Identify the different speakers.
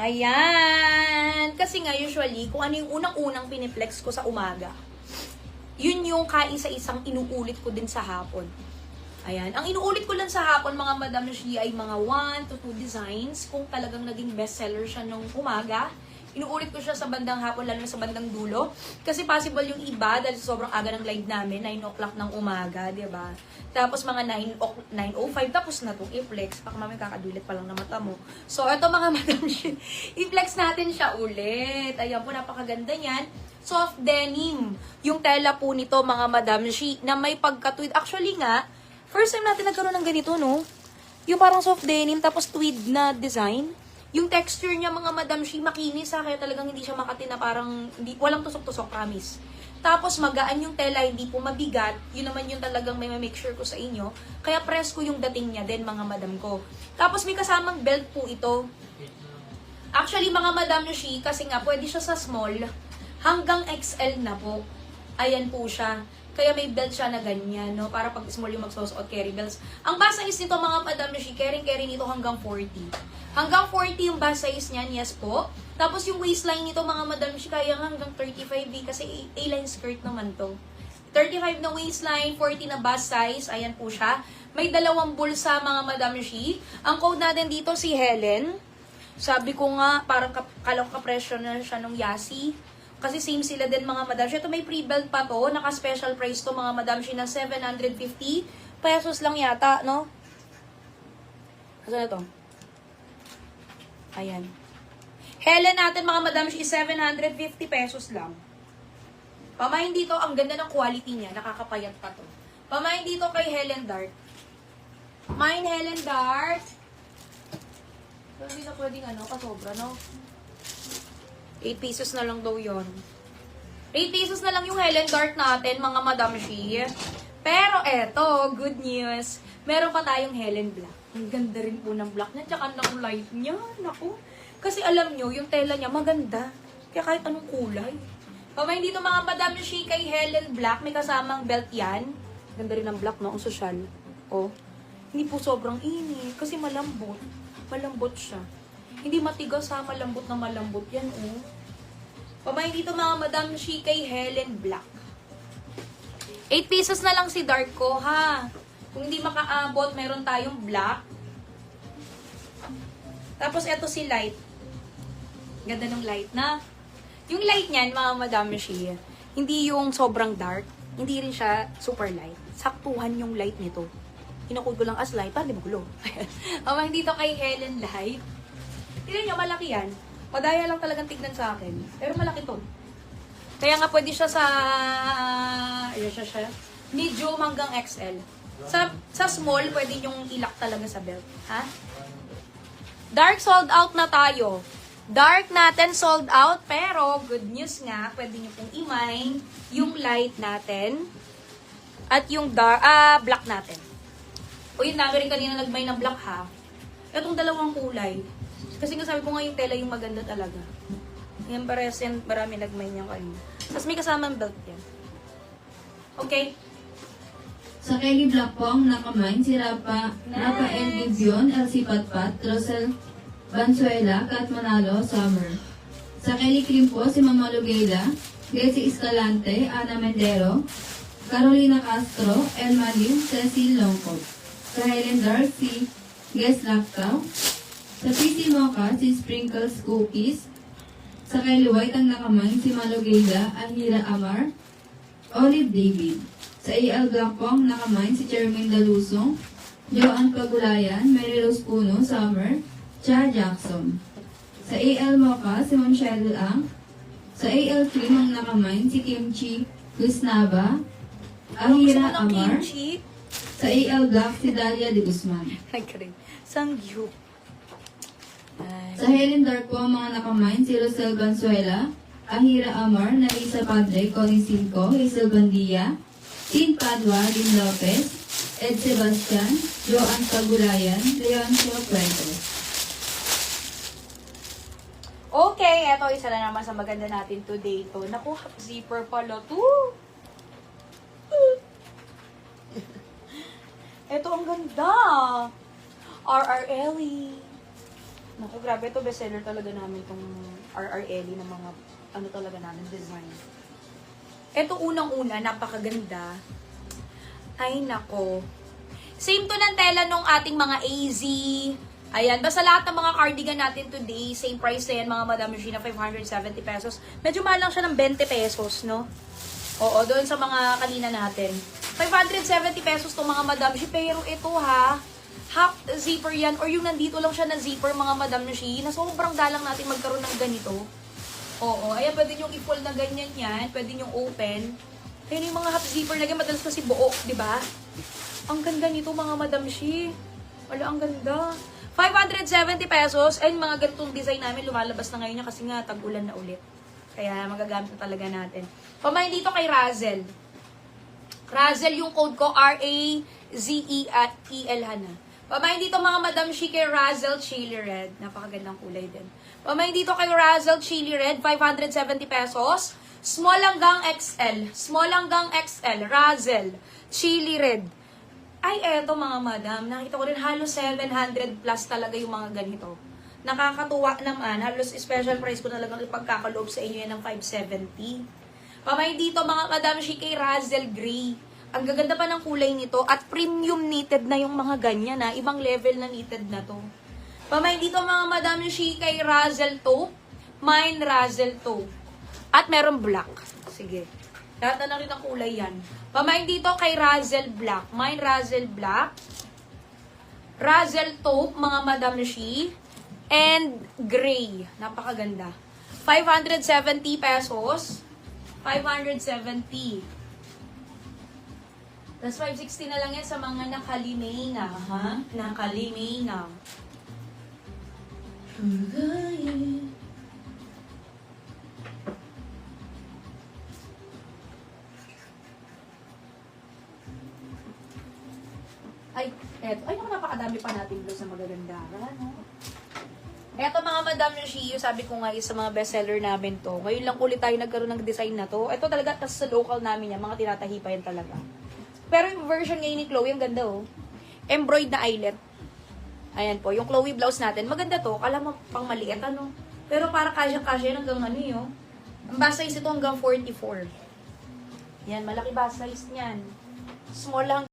Speaker 1: Ayan. Kasi nga, usually, kung ano yung unang-unang piniplex ko sa umaga, yun yung kaisa-isang inuulit ko din sa hapon. Ayan. Ang inuulit ko lang sa hapon, mga Madam Shi, ay mga 1 to 2 designs. Kung talagang naging bestseller siya nung umaga, inuulit ko siya sa bandang hapon, lalo na sa bandang dulo. Kasi possible yung iba, dahil sobrang aga ng live namin, 9 o'clock ng umaga, diba? Tapos mga 9:05, tapos na itong i-flex. Baka mamaya kakadulit pa lang na mata mo. So, ito mga Madam Shi, i-flex natin siya ulit. Ayan po, napakaganda niyan. Soft denim. Yung tela po nito, mga Madam Shi, na may pagka-tweed. Actually nga, first time natin nagkaroon ng ganito, no? Yung parang soft denim, tapos tweed na design. Yung texture niya, mga Madam Shi, makinis ha, kaya talagang hindi siya makati na parang, walang tusok-tusok, promise. Tapos magaan yung tela, hindi po mabigat. Yun naman yung talagang may make sure ko sa inyo. Kaya press ko yung dating niya din, mga Madam ko. Tapos may kasamang belt po ito. Actually, mga Madam Shi, kasi nga, pwede siya sa small, hanggang XL na po. Ayan po siya. Kaya may belt siya na ganyan, no? Para pag small yung magsusuot, carry belts. Ang bust size nito, mga Madam Shi, carry nito hanggang 40. Hanggang 40 yung bust size niyan, yes po. Tapos yung waistline nito, mga Madam Shi, kaya hanggang 35 kasi A-line skirt naman to. 35 na waistline, 40 na bust size, ayan po siya. May dalawang bulsa, mga Madam Shi. Ang code natin dito si Helen. Sabi ko nga, parang kalaw ka-presyo na siya nung Yasi. Kasi same sila din, mga Madam Shi. Ito may pre-belt pa to. Naka-special price to, mga Madam Shi, na 750 pesos lang yata, no? Kasi na to? Ayan. Helen natin, mga Madam Shi, 750 pesos lang. Pamahin dito, ang ganda ng quality niya. Nakakapayat pa to. Pamahin dito kay Helen Dart. Mine Helen Dart. Pero hindi na pwedeng kasobra, no? 8 pesos na lang daw yun. 8 pesos na lang yung Helen Dart natin, mga Madam Shi. Pero eto, good news. Meron pa tayong Helen Black. Ang ganda rin po ng black niya, tsaka ng light niya. Naku. Kasi alam nyo, yung tela niya maganda. Kaya kahit anong kulay. Pamahin dito, mga Madam Shi, kay Helen Black. May kasamang belt yan. Ganda rin ng black, no? Ang social. Oh. Hindi po sobrang init. Kasi malambot. Malambot siya. Hindi matigas ha, malambot na malambot yan, oh. Pamahin dito, mga Madam Shi, kay Helen Black. 8 pesos na lang si dark ko, ha. Kung hindi makaabot, meron tayong black. Tapos, eto si light. Ganda ng light na. Yung light niyan, mga Madam Shi, hindi yung sobrang dark. Hindi rin siya super light. Saktuhan yung light nito. Inakod ko lang as light, para di magulo. Pamahin dito kay Helen Light. Tignan nyo, malaki yan. Madaya lang talagang tignan sa akin. Pero malaki to. Kaya nga pwede siya sa medium hanggang XL. Sa small, pwede yung ilak talaga sa belt. Ha? Dark sold out na tayo. Dark natin sold out. Pero, good news nga, pwede nyo pong i-mine yung light natin. At yung black natin. O yun, namin rin kanina nag-mine ng black ha. Itong dalawang kulay. Kasi nga sabi ko nga yung tela yung maganda talaga. Yung present, marami nag-mine yan kanina. Tapos may kasamang belt yan. Okay?
Speaker 2: Sa Kelly Black po ang nakamine si Rafael Givion, Elsie Patpat, Rosel Bansuela, Kat Manalo, Summer. Sa Kelly Cream po si Mama Lugayla, Gracie Escalante, Ana Mendero, Carolina Castro, Elma Lim, Cecil Longkop. Sa Helen Dark si Guess Lactao. Sa PC Mocha si Sprinkles Cookies. Sa Kelly White ang nakamine si Malugayla, Ahira Amar, Olive David. Sa AL Black po ang nakamine si Jermaine Dalusong, Joanne Pagulayan, Mary Rose Puno, Summer, Cha Jackson. Sa AL Mocha si Monchelle Ang. Sa AL Cream ang nakamine si Kimchi Gusnaba, Ahira Amar. Sa AL Black si Dalia de Guzman.
Speaker 1: Sanggyu.
Speaker 2: Sa Helen Dark po ang mga nakamine si Rosel Bansuela, Ahira Amar, Narisa Padre, Connie Cinco, Hazel Bandia, Tin Padua, Lynn Lopez, Ed Sebastian, Joanne Pagulayan, Leoncio Puertos.
Speaker 1: Okay, eto isa na naman sa maganda natin today to. Naku, zipper pala to. Eto ang ganda. RR Ellie. Naku, grabe ito. Bestseller talaga namin itong RRL ng mga ano talaga namin, design. Ito unang-una, napakaganda. Ay, nako. Same to ng tela nung ating mga AZ. Ayan, basta lahat ng mga cardigan natin today, same price na yan, mga Madam Regina, 570 pesos. Medyo mahal lang siya ng 20 pesos, no? Oo, doon sa mga kanina natin. 570 pesos to mga Madam Regina, pero ito ha, half zipper yan, or yung nandito lang siya na zipper, mga Madam Regina, na sobrang dalang natin magkaroon ng ganito. Oo, ayan, pwede nyo i-fold na ganyan yan, pwede nyo open. Ayan yung mga half zipper na ganyan, madalas kasi buo, di ba? Ang ganda nito mga Madam Shi. Wala, ang ganda. 570 pesos. Ayun, mga ganitong design namin lumalabas na ngayon kasi nga tag-ulan na ulit. Kaya magagamit na talaga natin. Pamain dito kay Razel. Razel yung code ko, R-A-Z-E-L Hana. Pamain dito mga Madam Shi kay Razel Chili Red. Napakagandang kulay din. Pamain dito kay Razel Chili Red, 570 pesos. Small hanggang XL. Small hanggang XL. Razel Chili Red. Ay, eto mga madam, nakita ko rin halos 700 plus talaga yung mga ganito. Nakakatuwa naman, halos special price ko talagang ipagkakaloob sa inyo yan ng 570. Pamay dito mga madam, si kay Razel Gray. Ang gaganda pa ng kulay nito at premium knitted na yung mga ganyan na, ibang level na knitted na to. Pamay dito mga madam, si kay Razel Taupe, mine Razel Taupe. At meron black. Sige. Lahat na rin ang kulay yan. Pamain dito kay Razel Black. Mine Razel Black. Razel Taupe, mga Madam Shi. And gray. Napakaganda. 570 pesos. 570. Tapos 560 na lang yan sa mga nakalimay na. Ha? Nakalimay na. Sugayin. Ay, eto. Ay, naku, napakadami pa natin doon sa magaganda. No? Eto mga Madam Yoshio, sabi ko nga sa mga bestseller namin to. Ngayon lang ulit tayo nagkaroon ng design na to. Ito talaga, tas sa local namin yan, mga tinatahi pa yan talaga. Pero yung version ngayon ni Chloe, ang ganda oh. Embroidered na eyelet. Ayan po, yung Chloe blouse natin. Maganda to, kala mo pang maliit ano. Pero para kasya-kasya hanggang ano yun. Ang bust size ito hanggang 44. Yan, malaki bust size niyan. Small lang.